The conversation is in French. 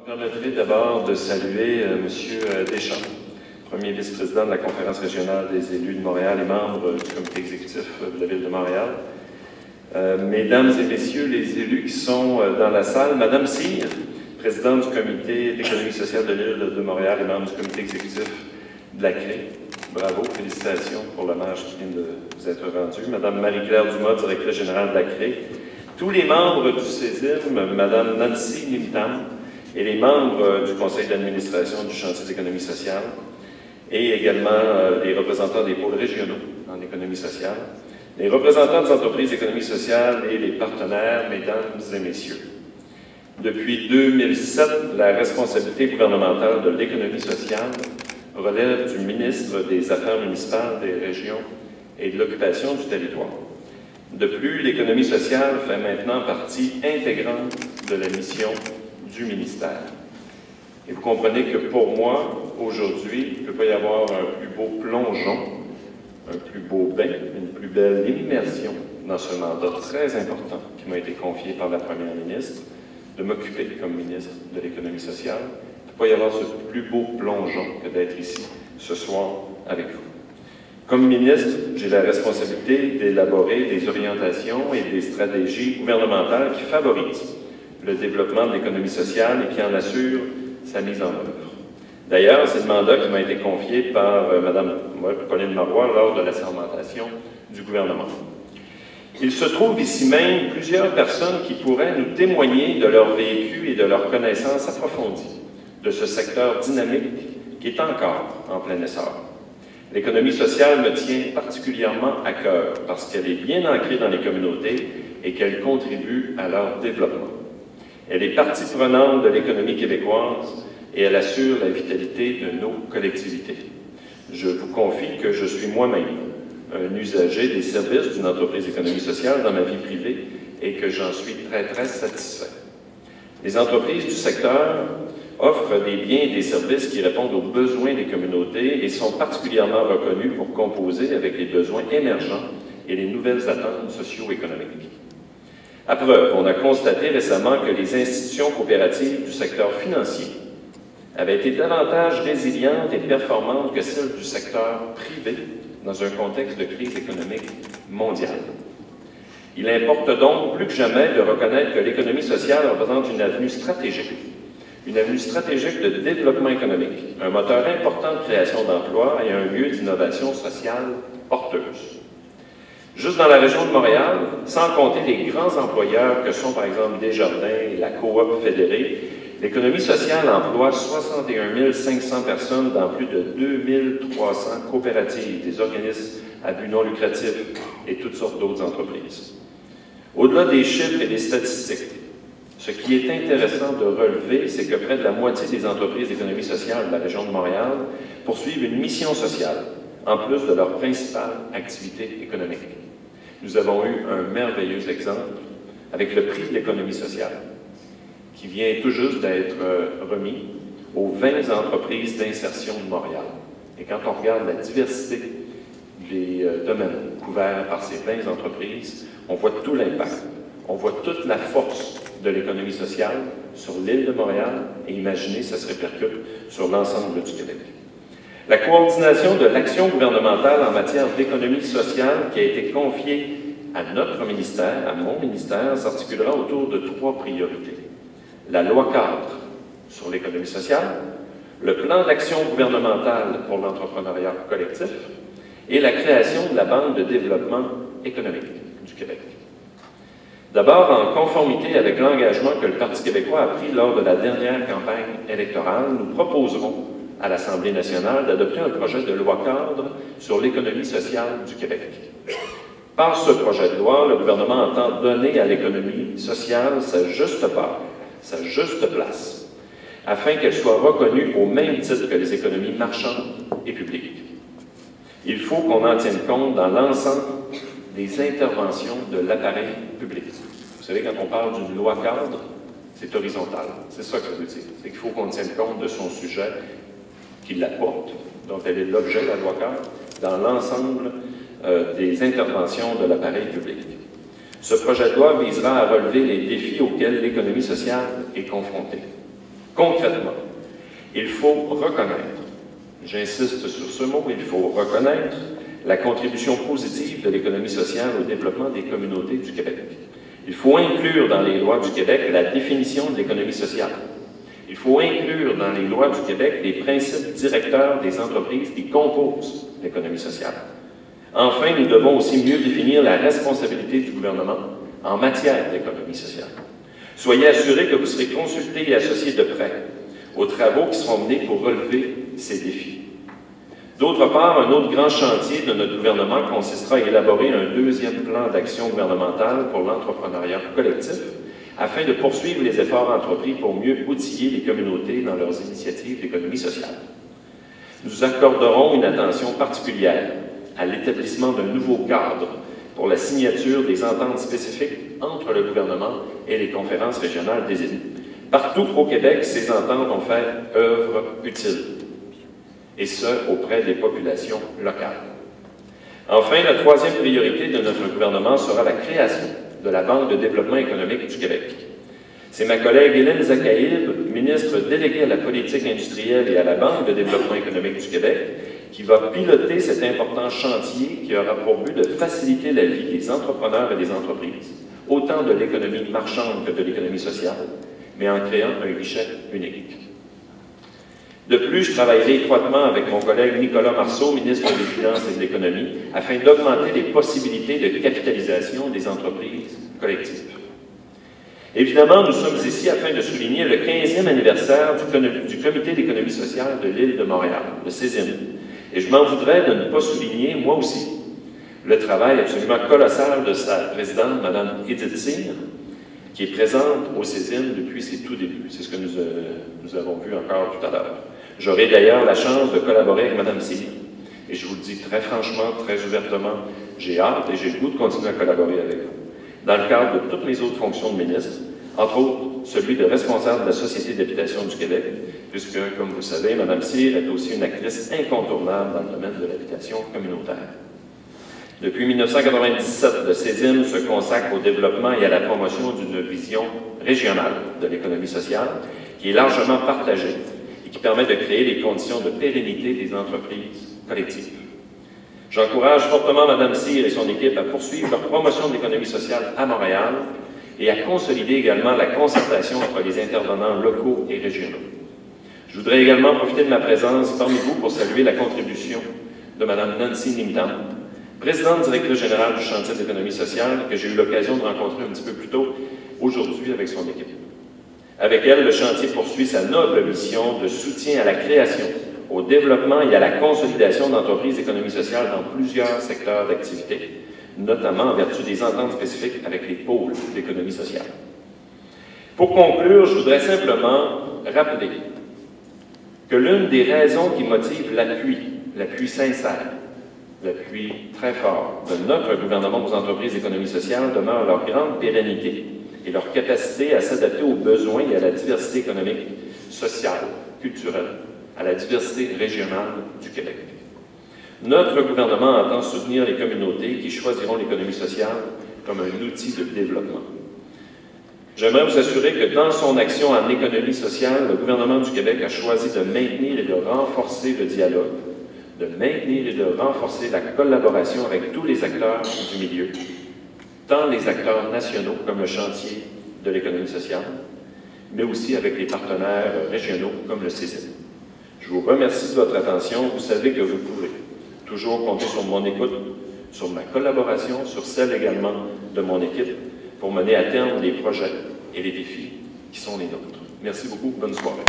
Permettez d'abord de saluer M. Deschamps, premier vice-président de la Conférence régionale des élus de Montréal et membre du comité exécutif de la Ville de Montréal. Mesdames et messieurs les élus qui sont dans la salle, Madame Cyr, présidente du comité d'économie sociale de l'île de Montréal et membre du comité exécutif de la CRE. Bravo, félicitations pour l'hommage qui vient de vous être rendu. Madame Marie-Claire Dumas, directrice générale de la CRE. Tous les membres du CESIM, Madame Nancy Nimtam, et les membres du conseil d'administration du chantier d'économie sociale, et également les représentants des pôles régionaux en économie sociale, les représentants des entreprises d'économie sociale et les partenaires, mesdames et messieurs. Depuis 2007, la responsabilité gouvernementale de l'économie sociale relève du ministre des Affaires municipales, des régions et de l'occupation du territoire. De plus, l'économie sociale fait maintenant partie intégrante de la mission du ministère. Et vous comprenez que pour moi, aujourd'hui, il ne peut pas y avoir un plus beau plongeon, un plus beau bain, une plus belle immersion dans ce mandat très important qui m'a été confié par la Première ministre, de m'occuper comme ministre de l'économie sociale. Il ne peut pas y avoir ce plus beau plongeon que d'être ici ce soir avec vous. Comme ministre, j'ai la responsabilité d'élaborer des orientations et des stratégies gouvernementales qui favorisent le développement de l'économie sociale et qui en assure sa mise en œuvre. D'ailleurs, c'est le mandat qui m'a été confié par Mme Pauline Marois lors de la sermentation du gouvernement. Il se trouve ici même plusieurs personnes qui pourraient nous témoigner de leur vécu et de leur connaissance approfondie de ce secteur dynamique qui est encore en plein essor. L'économie sociale me tient particulièrement à cœur parce qu'elle est bien ancrée dans les communautés et qu'elle contribue à leur développement. Elle est partie prenante de l'économie québécoise et elle assure la vitalité de nos collectivités. Je vous confie que je suis moi-même un usager des services d'une entreprise d'économie sociale dans ma vie privée et que j'en suis très, très satisfait. Les entreprises du secteur offrent des biens et des services qui répondent aux besoins des communautés et sont particulièrement reconnues pour composer avec les besoins émergents et les nouvelles attentes socio-économiques. À preuve, on a constaté récemment que les institutions coopératives du secteur financier avaient été davantage résilientes et performantes que celles du secteur privé dans un contexte de crise économique mondiale. Il importe donc plus que jamais de reconnaître que l'économie sociale représente une avenue stratégique de développement économique, un moteur important de création d'emplois et un lieu d'innovation sociale porteuse. Juste dans la région de Montréal, sans compter les grands employeurs que sont par exemple Desjardins et la Coop fédérée, l'économie sociale emploie 61 500 personnes dans plus de 2300 coopératives, des organismes à but non lucratif et toutes sortes d'autres entreprises. Au-delà des chiffres et des statistiques, ce qui est intéressant de relever, c'est que près de la moitié des entreprises d'économie sociale de la région de Montréal poursuivent une mission sociale, en plus de leur principale activité économique. Nous avons eu un merveilleux exemple avec le prix de l'économie sociale, qui vient tout juste d'être remis aux 20 entreprises d'insertion de Montréal. Et quand on regarde la diversité des domaines couverts par ces 20 entreprises, on voit tout l'impact, on voit toute la force de l'économie sociale sur l'île de Montréal, et imaginez, ça se répercute sur l'ensemble du Québec. La coordination de l'action gouvernementale en matière d'économie sociale qui a été confiée à notre ministère, à mon ministère, s'articulera autour de 3 priorités. La loi cadre sur l'économie sociale, le plan d'action gouvernemental pour l'entrepreneuriat collectif et la création de la Banque de développement économique du Québec. D'abord, en conformité avec l'engagement que le Parti québécois a pris lors de la dernière campagne électorale, nous proposerons à l'Assemblée nationale d'adopter un projet de loi cadre sur l'économie sociale du Québec. Par ce projet de loi, le gouvernement entend donner à l'économie sociale sa juste part, sa juste place, afin qu'elle soit reconnue au même titre que les économies marchandes et publiques. Il faut qu'on en tienne compte dans l'ensemble des interventions de l'appareil public. Vous savez, quand on parle d'une loi cadre, c'est horizontal. C'est ça que ça veut dire. C'est qu'il faut qu'on tienne compte de son sujet qui la porte, dont elle est l'objet de la loi cadre, dans l'ensemble des interventions de l'appareil public. Ce projet de loi visera à relever les défis auxquels l'économie sociale est confrontée. Concrètement, il faut reconnaître, j'insiste sur ce mot, il faut reconnaître la contribution positive de l'économie sociale au développement des communautés du Québec. Il faut inclure dans les lois du Québec la définition de l'économie sociale. Il faut inclure dans les lois du Québec les principes directeurs des entreprises qui composent l'économie sociale. Enfin, nous devons aussi mieux définir la responsabilité du gouvernement en matière d'économie sociale. Soyez assurés que vous serez consultés et associés de près aux travaux qui seront menés pour relever ces défis. D'autre part, un autre grand chantier de notre gouvernement consistera à élaborer un deuxième plan d'action gouvernementale pour l'entrepreneuriat collectif afin de poursuivre les efforts entrepris pour mieux outiller les communautés dans leurs initiatives d'économie sociale. Nous accorderons une attention particulière à l'établissement d'un nouveau cadre pour la signature des ententes spécifiques entre le gouvernement et les conférences régionales des élus. Partout au Québec, ces ententes ont fait œuvre utile, et ce, auprès des populations locales. Enfin, la troisième priorité de notre gouvernement sera la création de la Banque de développement économique du Québec. C'est ma collègue Hélène Zakaïb, ministre déléguée à la politique industrielle et à la Banque de développement économique du Québec, qui va piloter cet important chantier qui aura pour but de faciliter la vie des entrepreneurs et des entreprises, autant de l'économie marchande que de l'économie sociale, mais en créant un guichet unique. De plus, je travaillerai étroitement avec mon collègue Nicolas Marceau, ministre des Finances et de l'Économie, afin d'augmenter les possibilités de capitalisation des entreprises collectives. Évidemment, nous sommes ici afin de souligner le 15e anniversaire du Comité d'économie sociale de l'île de Montréal, le CESIM. Et je m'en voudrais de ne pas souligner, moi aussi, le travail absolument colossal de sa présidente, Mme Edith Cyr, qui est présente au CESIM depuis ses tout débuts. C'est ce que nous avons vu encore tout à l'heure. J'aurai d'ailleurs la chance de collaborer avec Mme Cyr. Et je vous le dis très franchement, très ouvertement, j'ai hâte et j'ai le goût de continuer à collaborer avec vous, dans le cadre de toutes mes autres fonctions de ministre, entre autres celui de responsable de la Société d'habitation du Québec, puisque, comme vous le savez, Mme Cyr est aussi une actrice incontournable dans le domaine de l'habitation communautaire. Depuis 1997, le CESIM se consacre au développement et à la promotion d'une vision régionale de l'économie sociale qui est largement partagée et qui permet de créer les conditions de pérennité des entreprises collectives. J'encourage fortement Mme Cyr et son équipe à poursuivre leur promotion de l'économie sociale à Montréal et à consolider également la concertation entre les intervenants locaux et régionaux. Je voudrais également profiter de ma présence parmi vous pour saluer la contribution de Mme Nancy Nimtam, présidente directrice générale du chantier de l'économie sociale, que j'ai eu l'occasion de rencontrer un petit peu plus tôt aujourd'hui avec son équipe. Avec elle, le chantier poursuit sa noble mission de soutien à la création, au développement et à la consolidation d'entreprises d'économie sociale dans plusieurs secteurs d'activité, notamment en vertu des ententes spécifiques avec les pôles d'économie sociale. Pour conclure, je voudrais simplement rappeler que l'une des raisons qui motive l'appui sincère, l'appui très fort de notre gouvernement aux entreprises d'économie sociale demeure leur grande pérennité et leur capacité à s'adapter aux besoins et à la diversité économique, sociale, culturelle, à la diversité régionale du Québec. Notre gouvernement entend soutenir les communautés qui choisiront l'économie sociale comme un outil de développement. J'aimerais vous assurer que dans son action en économie sociale, le gouvernement du Québec a choisi de maintenir et de renforcer le dialogue, de maintenir et de renforcer la collaboration avec tous les acteurs du milieu, tant les acteurs nationaux comme le chantier de l'économie sociale, mais aussi avec les partenaires régionaux comme le CESIM. Je vous remercie de votre attention. Vous savez que vous pouvez toujours compter sur mon écoute, sur ma collaboration, sur celle également de mon équipe pour mener à terme les projets et les défis qui sont les nôtres. Merci beaucoup. Bonne soirée.